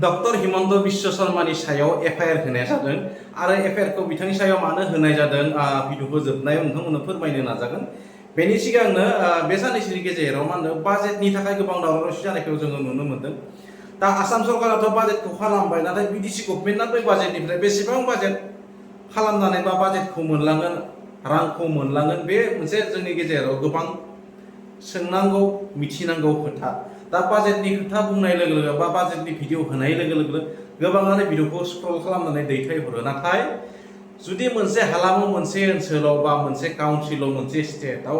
Doctor Himanta Biswa शर्मानि सायाव FIR होनाय जादों आरो एफआइआरखौ बिथांनि सायाव मानो होनाय जादों भिडिअखौ जोबनायाव नोंथांमोननो फोरमायनो नाजागोन। बेनि सिगांनो बे साननैसोनि गेजेराव मा होनो बाजेटनि थाखाय गोबां दावराव दावसि जानायखौ जोङो नुनो मोन्दों। दा आसाम सरकाराथ' बाजेटखौ खालामबाय, नाथाय बिटिसि गभर्नमेन्टआ बे बाजेटनिफ्राय बेसेबां बाजेट खालामनानै बा बाजेटखौ मोनलांगोन, रांखौ मोनलांगोन, बे मोनसे जोंनि गेजेराव गोबां सोंनांगौ मिथिनांगौ खोथा। दा बाजेटनि खोथा बुंनाय लोगो लोगो बा बाजेटनि भिडिअ होनाय लोगो लोगो गोबाङानो भिडिअखौ स्क्रल खालामनानै दैथायहरो। नाथाय जुदि मोनसे हालामाव, मोनसे ओनसोलाव बा मोनसे काउन्सिलाव, मोनसे स्टेटआव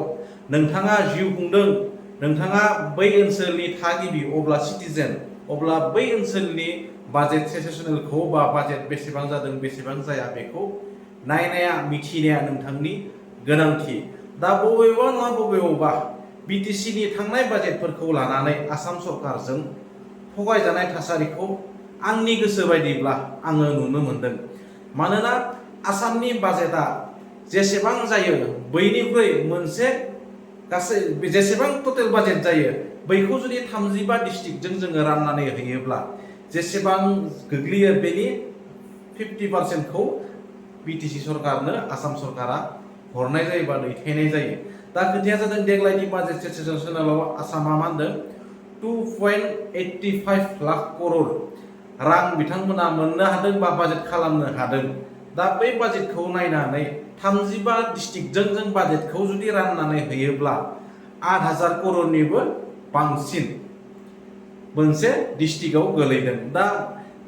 नोंथाङा जिउ खुंदों, नोंथाङा बै ओनसोलनि थागिबि, अब्ला सिटिजेन, अब्ला बै ओनसोलनि बाजेट सेसेसनेलखौ बा बाजेट बेसेबां जादों बेसेबां जाया बेखौ नायनाया मिथिनाया नोंथांनि गोनांथि। दा बबेबा नङा बबेयावबा बिटिसिनि थांनाय बाजेटफोरखौ लानानै आसाम सरकारजों थगायजानाय थासारिखौ आंनि गोसो बायदिब्ला आङो नुनो मोन्दों। मानोना आसामनि बाजेटआ जेसेबां जायो बैनिख्रुइ मोनसे गासै जेसेबां टटेल बाजेट जायो बैखौ जुदि 35 डिस्ट्रिक्टजों जोङो राननानै होयोब्ला जेसेबां गोग्लैयो बेनि 50%खौ बिटिसि सरकारनो आसाम सरकारा हरनाय जायो बा दैथायनाय जायो। दा खोथाया जादों देग्लायनि बाजेट सेसनाव आसामा मा होनदों 2.85 लाख करोड़ रां बिथांमोना मोननो हादों बा बाजेट खालामनो हादों। दा बै बाजेटखौ नायनानै 35 डिस्ट्रिक्टजों जों बाजेटखौ जुदि राननानै होयोब्ला 8,000 करोड़निबो बांसिन मोनसे डिस्ट्रिक्टआव गोलैदों। दा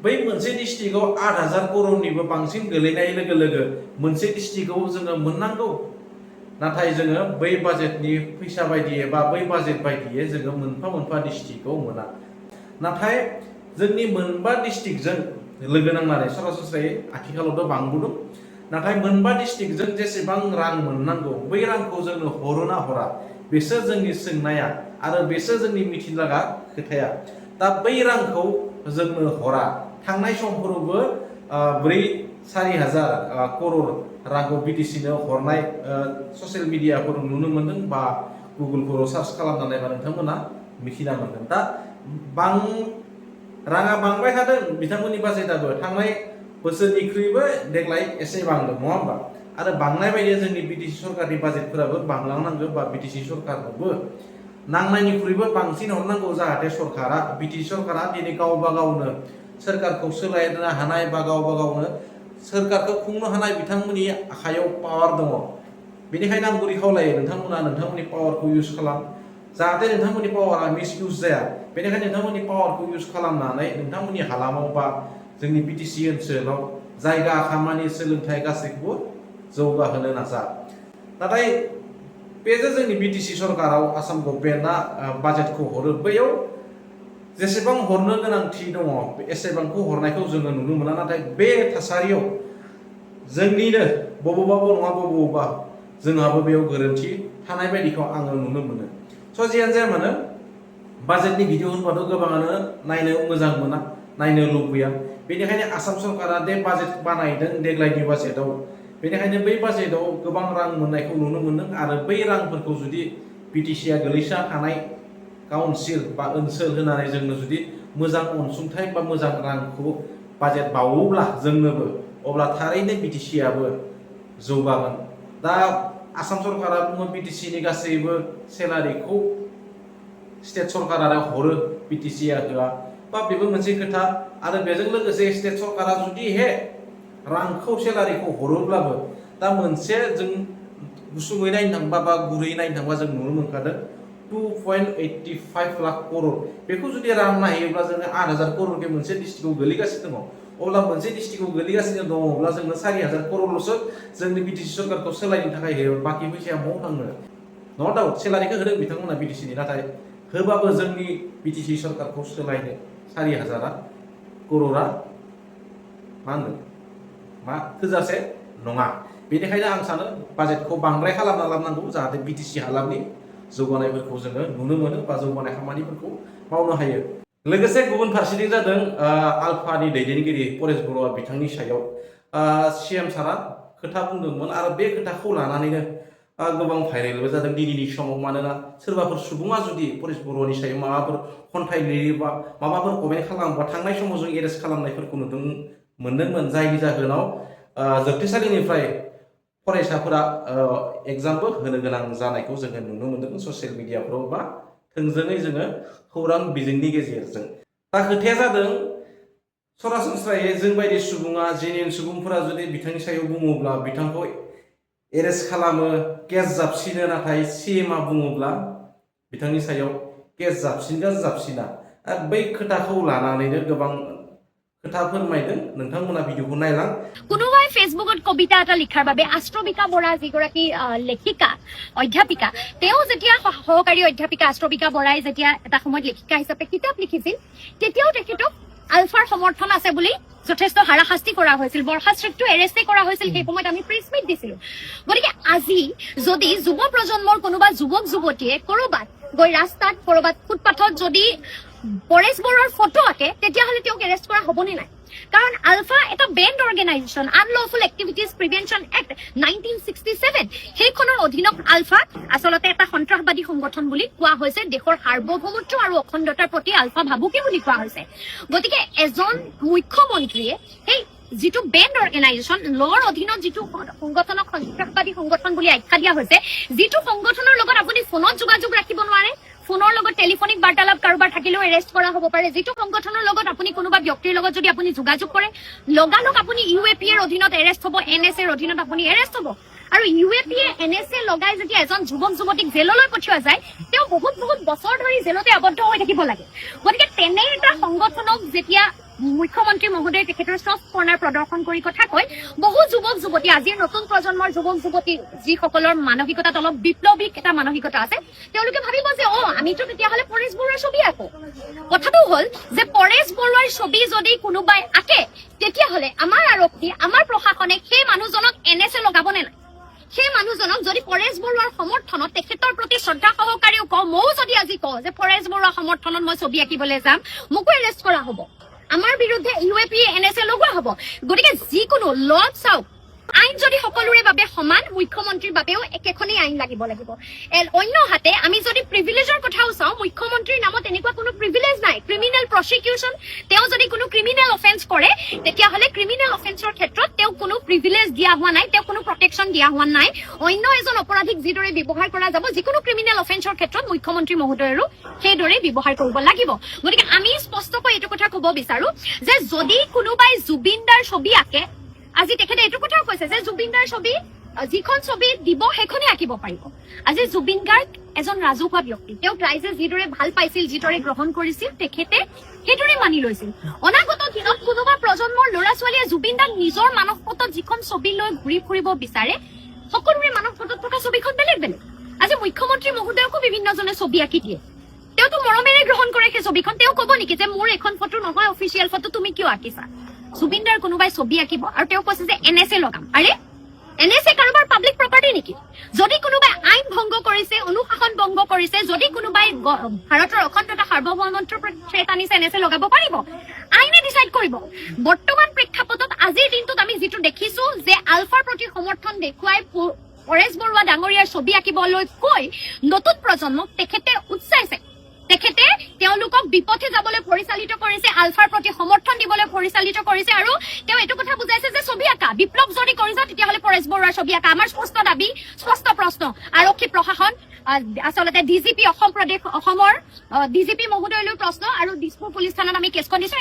बै मोनसे डिस्ट्रिक्टआव 8,000 करोड़निबो बांसिन गोलैनाय लोगो लोगो मोनसे डिस्ट्रिक्टआव जोङो मोननांगौ, नाथाय जोङो बै बाजेटनि फैसा बायदियै बा बै बाजेट बायदियै जोङो मोनफा मोनफा डिस्ट्रिक्टआव मोना। नाथाय जोंनि मोनबा डिस्ट्रिक्टजों लोगो नांनानै सरासनस्रायै आथिखालावथ' बांबोदों, नाथाय मोनबा डिस्ट्रिक्टजों जेसेबां रां मोननांगौ बै रांखौ जोंनो हरो ना हरा, बेसो जोंनि सोंनाया आरो बेसो जोंनि मिथिनो लागा खोथाया। दा बै रांखौ जोंनो हरा। थांनाय समफोरावबो 4,000 करोड़ रांखौ बिटिसिनो हरनाय ससियेल मिडियाफोराव नुनो मोन्दों बा गुगोलफोराव सार्च खालामनानै नायबा नोंथांमोना मिथिना मोनगोन। दा राङा बांबाय थादों, बिथांमोननि बाजेटआबो थांनाय बोसोरनिख्रुइबो देग्लाय एसे बांदों, नङा होमबा? आरो बांनाय बायदि जोंनि बिटिसि सरकारनि बाजेटफोराबो बांलांनांगौ बा बिटिसि सरकारनोबो नांनायनिख्रुइबो बांसिन हरनांगौ, जाहाथे सरकारा बिटिसि सरकारा दिनै गावबा गावनो सोरखारखौ सोलायनो हानाय बा गावबा गावनो सोरखारखौ खुंनो हानाय बिथांमोननि आखायाव पावार दङ। बेनिखायनो आं गुरै खावलायो नोंथांमोना नोंथांमोननि पावारखौ इउज खालाम, जाहाथे नोंथांमोननि पावारा मिस इउज जाया। बेनिखायनो नोंथांमोननि पावारखौ इउज खालामनानै नोंथांमोननि हालामाव बा जोंनि बिटिसि ओनसोलाव जायगा, खामानि, सोलोंथाइ गासैखौबो जौगाहोनो नाजा। नाथाय बे जे जोंनि बिटिसि सरकाराव आसाम गभर्नमेन्टआ बाजेटखौ हरो, बैयाव जेसेबां हरनो गोनांथि दङ एसेबांखौ हरनायखौ जोङो नुनो मोना। नाथाय बे थासारियाव जोंनिनो बबेबा नङा बबेबा जोंहाबो बेयाव गोरोन्थि थानाय बायदिखौ आङो नुनो मोनो। स' जियानो जाया मानो बाजेटनि भिडिअ होनबाथ' गोबाङानो नायनो मोजां मोना, नायनो लुबैया। बेनिखायनो आसाम सरकारा दे बाजेट बानायदों देग्लायनि बाजेटआव, बेनिखायनो बै बाजेटआव गोबां रां मोननायखौ नुनो मोन्दों आरो बै रांफोरखौ जुदि बिटिसिआ गोलैसा थानाय काउन्सिल बा ओनसोल होनानै जोंनो जुदि मोजां अनसुंथाइ बा मोजां रांखौ बाजेट बावोब्ला जोंनोबो, अब्ला थारैनो बिटिसिआबो जौगागोन। दा आसाम सरकारा बुङो बिटिसिनि गासैबो सेलारिखौ स्टेट सरकारा हरो, बिटिसिआ होआ, बा बेबो मोनसे खोथा। आरो बेजों लोगोसे स्टेट सरकारा जुदि रांखौ सेलारिखौ हरोब्लाबो दा मोनसे जों गुसुङै नायनो थांबा बा गुरैयै नायनो थांबा जों नुनो मोनखादों 2.85 लाख करोड़ बेखौ जुदि रानना होयोब्ला जोङो 8,000 करोड़ मोनसे डिस्ट्रिक्टआव गोलैगासिनो दङ। अब्ला मोनसे डिस्ट्रिक्टआव गोलैगासिनो दङब्ला जोंनो 4,000 करोड़ल'सो जोंनि बिटिसि सरकारखौ सोलायनो थाखाय होयो, बाखि फैसाया बहाव थांनो? नो डाउट सेलारिखौ होदों बिथांमोना बिटिसिनि, नाथाय होबाबो जोंनि बिटिसि सरकारखौ सोलायनो 4,000 करोड़ा मा होनदों मा थोजासे नङा। बेनिखायनो आं सानो बाजेटखौ बांद्राय खालामना लानांगौ, जाहाथे बिटिसि हालामनि जौगानायफोरखौ जोङो नुनो मोनो बा जौगानाय खामानिफोरखौ मावनो हायो। लोगोसे गुबुन फारसेथिं जादों आलफानि दैदेनगिरि परेश बर'आ बिथांनि सायाव सिएम सारा खोथा बुंदोंमोन आरो बे खोथाखौ लानानैनो गोबां भाइरेलबो जादों दिनैनि समाव मानोना सोरबाफोर सुबुङा जुदि परेश बरुवानि सायाव माबाफोर खन्थाइ लिरोबा माबाफोर कमेन्ट खालामोबा थांनाय समाव जों एरेस्ट खालामनायफोरखौ मोनदोंमोन जायनि जाहोनाव जोबथेसालिनिफ्राय फरायसाफोरा एग्जामबो होनो गोनां जानायखौ जोङो नुनो मोन्दों ससियेल मिडियाफ्राव बा थोंजोङै जोङो खौरां बिजोंनि गेजेरजों दा खोथाया जादों सरासनस्रायै जोंबायदि सुबुङा जेनिन सुबुंफोरा जुदि बिथांनि सायाव बुङोब्ला बिथांखौ एरेस्ट खालामो केस जाबसिनो नाथाय सिएमआ बुङोब्ला बिथांनि सायाव केस जाबसिना बै खोथाखौ लानानैनो गोबां खोथा फोरमायदों नोंथांमोना भिडिअखौ नायलां কোনোবাই ফেসবুকত কবিতা এটা লিখাৰ বাবে আষ্ট্ৰবিকা বৰা যিগৰাকী লেখিকা অধ্যাপিকা তেওঁ যেতিয়া সহকাৰী অধ্যাপিকা আষ্ট্ৰবিকা বৰাই যেতিয়া এটা সময়ত লেখিকা হিচাপে কিতাপ লিখিছিল তেতিয়াও তেখেতক আলফাৰ সমৰ্থন আছে বুলি যথেষ্ট হাৰাশাস্তি কৰা হৈছিল বৰখাস্ত্ৰীকটো এৰেষ্টে কৰা হৈছিল সেই সময়ত আমি প্ৰেছ মিট দিছিলো গতিকে আজি যদি যুৱ প্ৰজন্মৰ কোনোবা যুৱক যুৱতীয়ে কৰবাত গৈ ৰাস্তাত কৰবাত ফুটপাথত যদি পৰেশ বৰুৱাৰ ফটো আঁকে তেতিয়াহ'লে তেওঁক এৰেষ্ট কৰা হ'বনে নাই কাৰণ আলফা এটা bend organisation unlawful activities prevention act 1967 সেইখনৰ অধীনত আলফা আচলতে এটা সন্ত্ৰাসবাদী সংগঠন বুলি কোৱা হৈছে দেশৰ সাৰ্বভৌমত্ব আৰু অখণ্ডতাৰ প্ৰতি আলফা ভাবুকি বুলি কোৱা হৈছে গতিকে এজন মুখ্যমন্ত্ৰীয়ে সেই যিটো বেন্ড অৰ্গেনাইজেশ্যন লৰ অধীনত যিটো সংগঠনক সন্ত্ৰাসবাদী সংগঠন বুলি আখ্যা দিয়া হৈছে যিটো সংগঠনৰ লগত আপুনি ফোনত যোগাযোগ ৰাখিব নোৱাৰে ফোনৰ লগত টেলিফোনিক বাৰ্তালাপ কাৰোবাৰ থাকিলেও এৰেষ্ট কৰা হ'ব পাৰে যিটো সংগঠনৰ লগত আপুনি কোনোবা ব্যক্তিৰ লগত যদি আপুনি যোগাযোগ কৰে লগালগ আপুনি ইউএপি এৰ অধীনত এৰেষ্ট হ'ব এনএছএ এৰ অধীনত আপুনি এৰেষ্ট হ'ব আৰু ইউএপি এ এনএছএ লগাই যদি এজন যুৱক যুৱতীক জেললৈ পঠিওৱা যায় তেওঁ বহুত বছৰ ধৰি জেলতে আবদ্ধ হৈ থাকিব লাগে গতিকে তেনে এটা সংগঠনক যেতিয়া মুখ্যমন্ত্ৰী মহোদয়ে তেখেতৰ চফ্ট কৰ্ণাৰ প্ৰদৰ্শন কৰি কথা কয় বহু যুৱক যুৱতী আজিৰ নতুন প্ৰজন্মৰ যুৱক যুৱতী যিসকলৰ মানসিকতাত অলপ বিপ্লৱিক এটা মানসিকতা আছে তেওঁলোকে ভাবিব যে আমিতো তেতিয়াহ'লে পৰেশ বৰুৱাৰ ছবি আঁকো কথাটো হ'ল যে পৰেশ বৰুৱাৰ ছবি যদি কোনোবাই আঁকে তেতিয়াহ'লে আমাৰ আৰক্ষী আমাৰ প্ৰশাসনে সেই মানুহজনক এনএছএ লগাবনে নাই সেই মানুহজনক যদি পৰেশ বৰুৱাৰ সমৰ্থনত তেখেতৰ প্ৰতি শ্ৰদ্ধা সহকাৰেও কওঁ ময়ো যদি আজি কওঁ যে পৰেশ বৰুৱাৰ সমৰ্থনত মই ছবি আঁকিবলৈ যাম মোকো এৰেষ্ট কৰা হ'ব আমাৰ বিৰুদ্ধে ইউএপি এনএছএ লগোৱা হ'ব গতিকে যিকোনো লগ চাওক আইন যদি সকলোৰে বাবে সমান মুখ্যমন্ত্ৰীৰ বাবেও একেখনেই আইন লাগিব অন্য হাতে আমি যদি প্ৰিভিলেজৰ কথাও চাওঁ মুখ্যমন্ত্ৰীৰ নামত এনেকুৱা কোনো প্ৰিভিলেজ নাই ক্ৰিমিনেল প্ৰসিকিউশ্যন তেওঁ যদি কোনো ক্ৰিমিনেল অফেন্স কৰে তেতিয়াহ'লে ক্ৰিমিনেল অফেন্সৰ ক্ষেত্ৰত তেওঁ কোনো প্ৰিভিলেজ দিয়া হোৱা নাই তেওঁ কোনো প্ৰটেকশ্যন দিয়া হোৱা নাই অন্য এজন অপৰাধীক যিদৰে ব্যৱহাৰ কৰা যাব যিকোনো ক্ৰিমিনেল অফেন্সৰ ক্ষেত্ৰত মুখ্যমন্ত্ৰী মহোদয়ৰো সেইদৰে ব্যৱহাৰ কৰিব লাগিব গতিকে আমি স্পষ্টকৈ এইটো কথা ক'ব বিচাৰো যে যদি কোনোবাই জুবিনদাৰ ছবি আঁকে আজি তেখেতে এইটো কথাও কৈছে যে জুবিনদাৰ ছবি যিখন ছবি দিব সেইখনে আঁকিব পাৰিব আজি জুবিন গাৰ্গ এজন ৰাজহুৱা ব্যক্তি তেওঁক ৰাইজে যিদৰে ভাল পাইছিল যিদৰে গ্ৰহণ কৰিছিল তেখেতে সেইদৰে মানি লৈছিল অনাগত দিনত কোনোবা প্ৰজন্মৰ ল'ৰা ছোৱালীয়ে জুবিনদাক নিজৰ মানসপটত যিখন ছবি লৈ ঘূৰি ফুৰিব বিচাৰে সকলোৰে মানসপটত থকা ছবিখন বেলেগ আজি মুখ্যমন্ত্ৰী মহোদয়কো বিভিন্নজনে ছবি আঁকি দিয়ে তেওঁতো মৰমেৰে গ্ৰহণ কৰে সেই ছবিখন তেওঁ ক'ব নেকি যে মোৰ এখন ফটো নহয় অফিচিয়েল ফটো তুমি কিয় আঁকিছা জুবিনদাৰ কোনোবাই ছবি আঁকিব আৰু তেওঁ কৈছে যে এনএছএ লগাম আৰে এনএছএ কাৰোবাৰ পাব্লিক প্ৰপাৰ্টি নেকি যদি কোনোবাই আইন ভংগ কৰিছে অনুশাসন ভংগ কৰিছে যদি কোনোবাই ভাৰতৰ অখণ্ডতা সাৰ্বভৌমত্বৰ থ্ৰেট আনিছে এনএছএ লগাব পাৰিব আইনে ডিচাইড কৰিব বৰ্তমান প্ৰেক্ষাপটত আজিৰ দিনটোত আমি যিটো দেখিছো যে আলফাৰ প্ৰতি সমৰ্থন দেখুৱাই পৰেশ বৰুৱা ডাঙৰীয়াৰ ছবি আঁকিবলৈ কৈ নতুন প্ৰজন্মক তেখেতে উৎসাহিছে তেখেতে তেওঁলোকক বিপথে যাবলৈ পৰিচালিত কৰিছে আলফাৰ প্ৰতি সমৰ্থন দিবলৈ পৰিচালিত কৰিছে আৰু তেওঁ এইটো কথা বুজাইছে যে ছবি আঁকা বিপ্লৱ যদি কৰিছে তেতিয়াহ'লে পৰেশ বৰুৱাৰ ছবি আঁকা আমাৰ স্পষ্ট দাবী স্পষ্ট প্ৰশ্ন আৰক্ষী প্ৰশাসন আচলতে ডিজিপি অসমৰ ডিজিপি মহোদয়লৈ প্ৰশ্ন আৰু দিছপুৰ পুলিচ থানাত আমি কেছখন দিছো